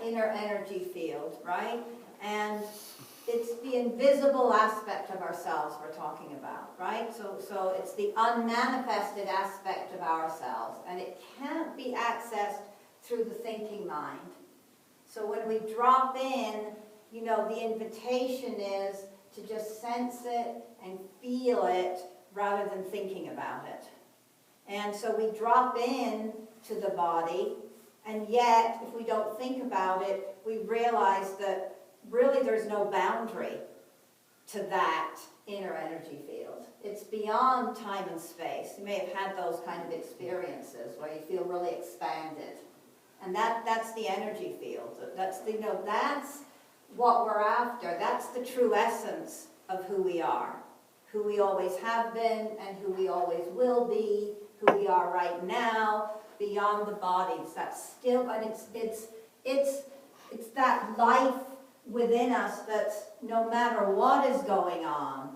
inner energy field, right? And it's the invisible aspect of ourselves we're talking about, right? So it's the unmanifested aspect of ourselves, and it can't be accessed through the thinking mind. So when we drop in, you know, the invitation is to just sense it and feel it rather than thinking about it. And so we drop in to the body, and yet, if we don't think about it, we realize that really there's no boundary to that inner energy field. It's beyond time and space. You may have had those kind of experiences where you feel really expanded. And that's the energy field. That's what we're after. That's the true essence of who we are. Who we always have been and who we always will be, who we are right now, beyond the bodies. That's still, and it's that life within us that's, no matter what is going on,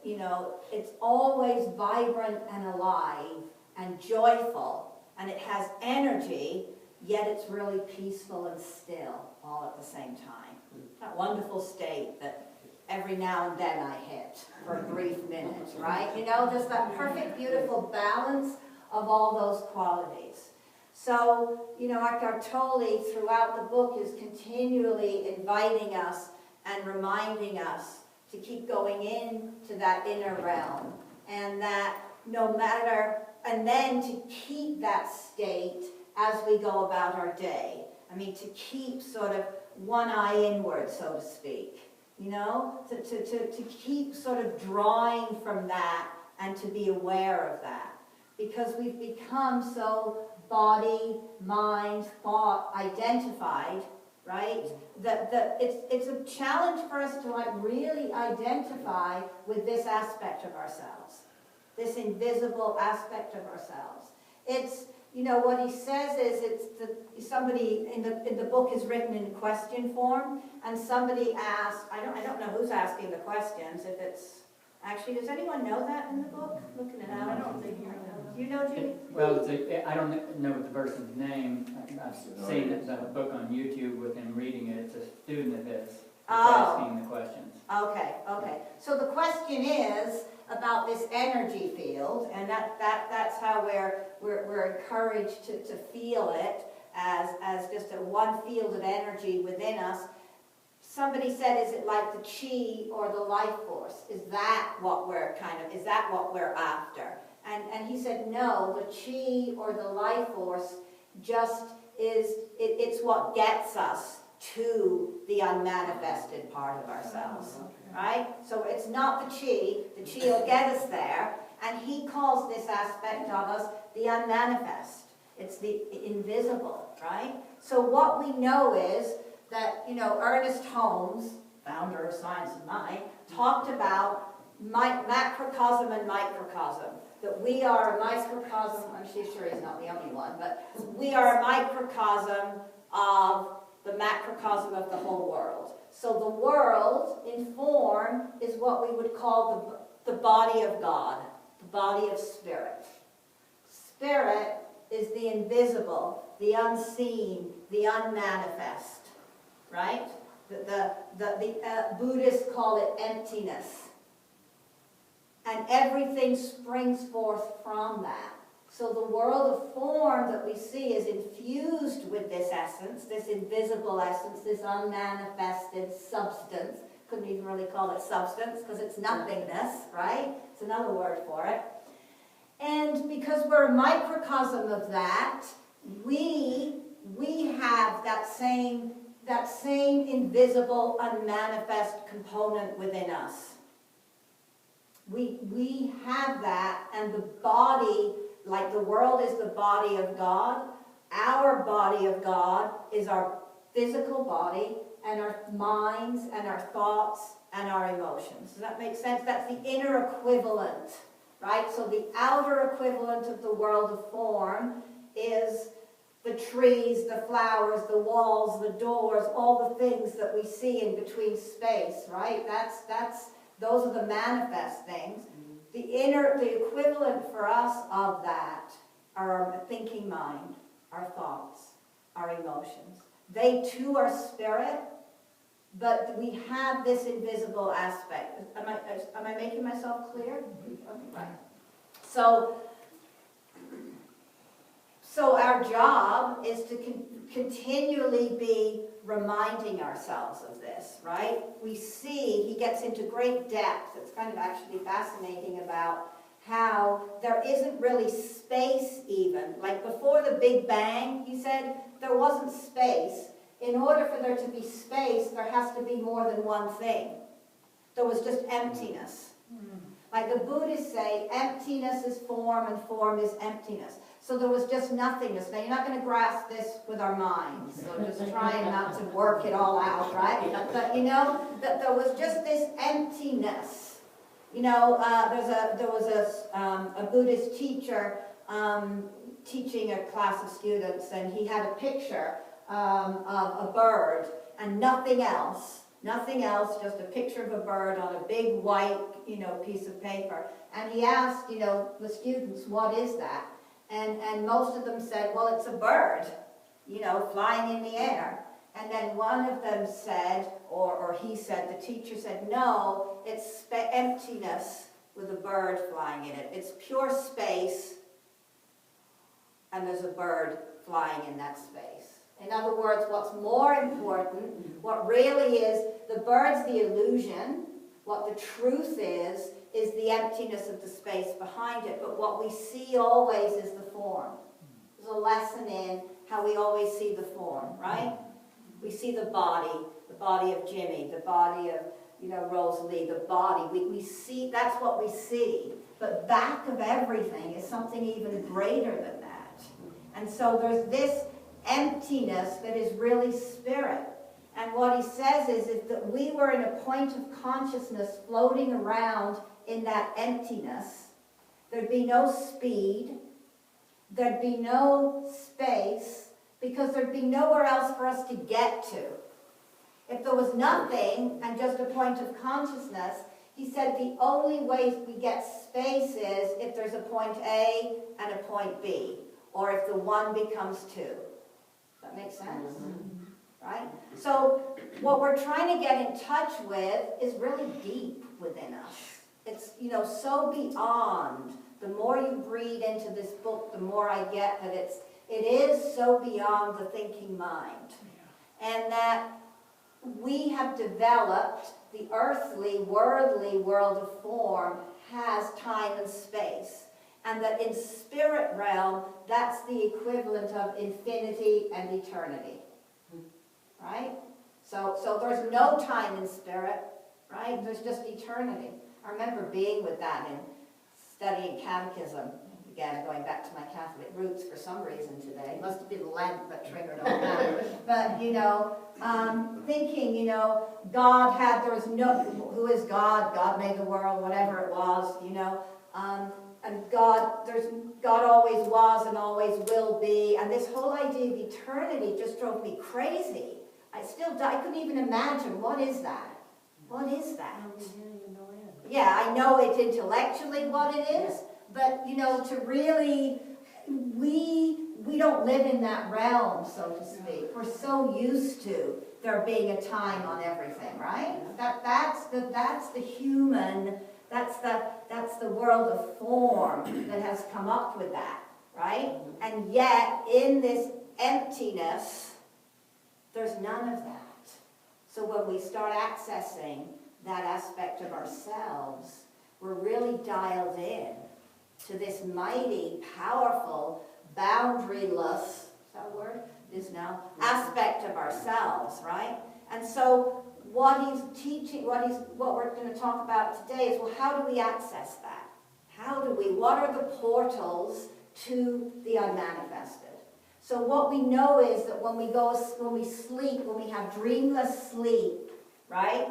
you know, it's always vibrant and alive and joyful, and it has energy, yet it's really peaceful and still all at the same time. That wonderful state that every now and then I hit for a brief minute, right? You know, there's that perfect, beautiful balance of all those qualities. So, you know, Eckhart Tolle throughout the book is continually inviting us and reminding us to keep going into that inner realm, and that no matter, and then to keep that state as we go about our day. I mean, to keep sort of one eye inward, so to speak, you know, to keep sort of drawing from that and to be aware of that. Because we've become so body, mind, thought identified, right? That it's a challenge for us to like really identify with this aspect of ourselves, this invisible aspect of ourselves. It's, you know, what he says is somebody in the book is written in question form, and somebody asked, I don't know who's asking the questions, if it's, actually, does anyone know that in the book? Looking it out. I don't think you know. Do you know, Judy? Well, I don't know the person's name. I've seen the book on YouTube with him reading it. It's a student of his asking the questions. Okay. So the question is about this energy field, and that's how we're encouraged to feel it as just a one field of energy within us. Somebody said, is it like the chi or the life force? Is that what we're after? And he said, no, the chi or the life force just is, it's what gets us to the unmanifested part of ourselves, right? So it's not the chi will get us there, and he calls this aspect of us the unmanifest. It's the invisible, right? So what we know is that, you know, Ernest Holmes, founder of Science of Mind, talked about macrocosm and microcosm. That we are a microcosm, I'm sure he's not the only one, but we are a microcosm of the macrocosm of the whole world. So the world, in form, is what we would call the body of God, the body of spirit. Spirit is the invisible, the unseen, the unmanifest, right? The Buddhists call it emptiness. And everything springs forth from that. So the world of form that we see is infused with this essence, this invisible essence, this unmanifested substance. Couldn't even really call it substance because it's nothingness, right? It's another word for it. And because we're a microcosm of that, we have that same invisible, unmanifest component within us. We have that, and the body, like the world is the body of God, our body of God is our physical body, and our minds, and our thoughts, and our emotions. Does that make sense? That's the inner equivalent, right? So the outer equivalent of the world of form is the trees, the flowers, the walls, the doors, all the things that we see in between space, right? Those are the manifest things. The equivalent for us of that are our thinking mind, our thoughts, our emotions. they too are spirit, but we have this invisible aspect. Am I making myself clear? Right. So our job is to continually be reminding ourselves of this, right? We see, he gets into great depth. It's kind of actually fascinating about how there isn't really space even. Like before the Big Bang, he said, there wasn't space. In order for there to be space, there has to be more than one thing. There was just emptiness. Like the Buddhists say, emptiness is form and form is emptiness. So there was just nothingness. Now, you're not going to grasp this with our minds, so just trying not to work it all out, right? But you know, that there was just this emptiness. You know, there was a Buddhist teacher teaching a class of students, and he had a picture of a bird and nothing else, just a picture of a bird on a big white, you know, piece of paper. And he asked, you know, the students, what is that? And most of them said, well, it's a bird, you know, flying in the air. And then one of them said, or he said, the teacher said, no, it's emptiness with a bird flying in it. It's pure space, and there's a bird flying in that space. In other words, what's more important, what really is, the bird's the illusion. What the truth is the emptiness of the space behind it. But what we see always is the form. There's a lesson in how we always see the form, right? We see the body of Jimmy, the body of, you know, Rosalie, the body. We see, that's what we see. But back of everything is something even greater than that. And so there's this emptiness that is really spirit. And what he says is that we were in a point of consciousness floating around in that emptiness. There'd be no speed. There'd be no space, because there'd be nowhere else for us to get to. If there was nothing and just a point of consciousness, he said the only way we get space is if there's a point A and a point B, or if the one becomes two. Does that make sense? Right? So what we're trying to get in touch with is really deep within us. It's, you know, so beyond. The more you read into this book, the more I get that it is so beyond the thinking mind. And that we have developed the earthly, worldly world of form has time and space. And that in spirit realm, that's the equivalent of infinity and eternity. Right? So there's no time in spirit, right? There's just eternity. I remember being with that and studying catechism. Again, going back to my Catholic roots for some reason today. It must have been Lent that triggered all that. But, you know, thinking, you know, who is God? God made the world, whatever it was, you know. And God always was and always will be. And this whole idea of eternity just drove me crazy. I couldn't even imagine, what is that? What is that? Yeah, I know it intellectually what it is, but, you know, to really, we don't live in that realm, so to speak. We're so used to there being a time on everything, right? That's the human, that's the world of form that has come up with that, right? And yet, in this emptiness, there's none of that. So when we start accessing that aspect of ourselves, we're really dialed in to this mighty, powerful, boundaryless, is that a word? It is now, aspect of ourselves, right? And so what he's teaching, what we're going to talk about today is, well, how do we access that? What are the portals to the unmanifested? So what we know is that when we sleep, when we have dreamless sleep, right?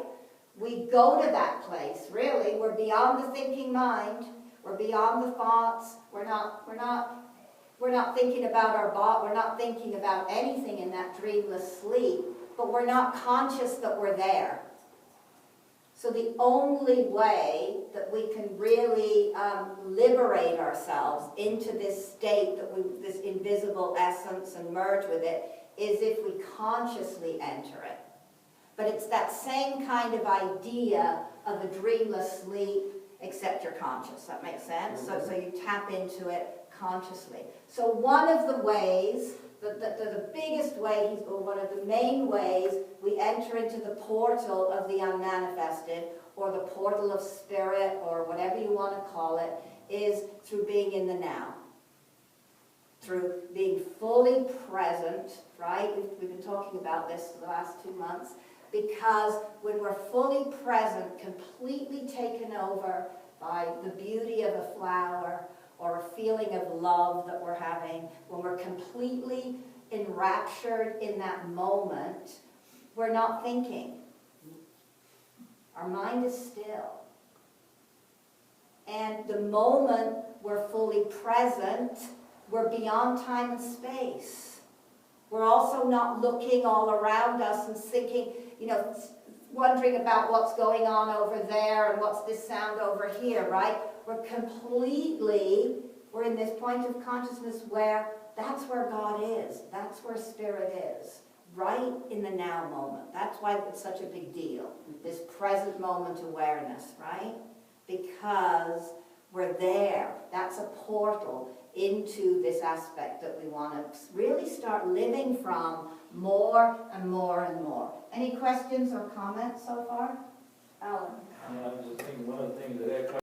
We go to that place, really. We're beyond the thinking mind. We're beyond the thoughts. We're not thinking about our body. We're not thinking about anything in that dreamless sleep, but we're not conscious that we're there. So the only way that we can really liberate ourselves into this state, this invisible essence, and merge with it, is if we consciously enter it. But it's that same kind of idea of a dreamless sleep, except you're conscious. That makes sense? So you tap into it consciously. So one of the ways, the biggest way, or one of the main ways we enter into the portal of the unmanifested, or the portal of spirit, or whatever you want to call it, is through being in the now. Through being fully present, right? We've been talking about this for the last 2 months, because when we're fully present, completely taken over by the beauty of a flower, or a feeling of love that we're having, when we're completely enraptured in that moment, we're not thinking. Our mind is still. And the moment we're fully present, we're beyond time and space. We're also not looking all around us and thinking, wondering about what's going on over there and what's this sound over here, right? We're in this point of consciousness where that's where God is. That's where Spirit is. Right in the now moment. That's why it's such a big deal. This present moment awareness, right? Because we're there. That's a portal into this aspect that we want to really start living from more and more and more. Any questions or comments so far? Alan? I was just thinking one of the things that